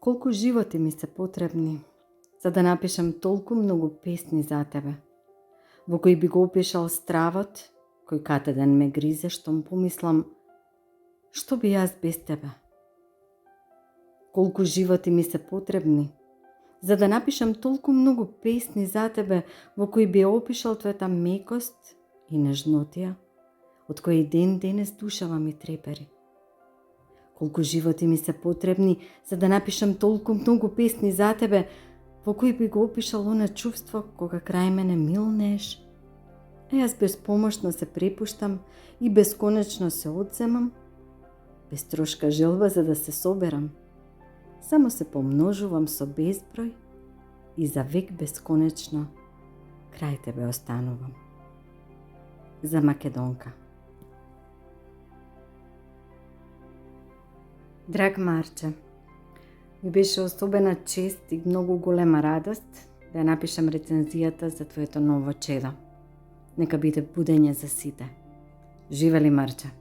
Колку животи ми се потребни, за да напишам толку многу песни за тебе, во кои би го опишал стравот, кој катеден ме гризе, штом помислам, што би јас без тебе? Колку животи ми се потребни, за да напишам толку многу песни за тебе, во кои би опишал твојата мекост и нежнотија, од кој ден денес душава ми трепери. Колку животи ми се потребни, за да напишам толку многу песни за тебе, во кои би го опишал она чувство кога крај мене милнеш, а јас безпомошно се препуштам и бесконечно се одземам, без трошка желба за да се соберам. Само се помножувам со безброј и за век бесконечно крај тебе останувам. За Македонка. Драг Марче, ми беше особена чест и многу голема радост да ја напишам рецензијата за твоето ново чедо. Нека биде будење за сите. Живели, Марче!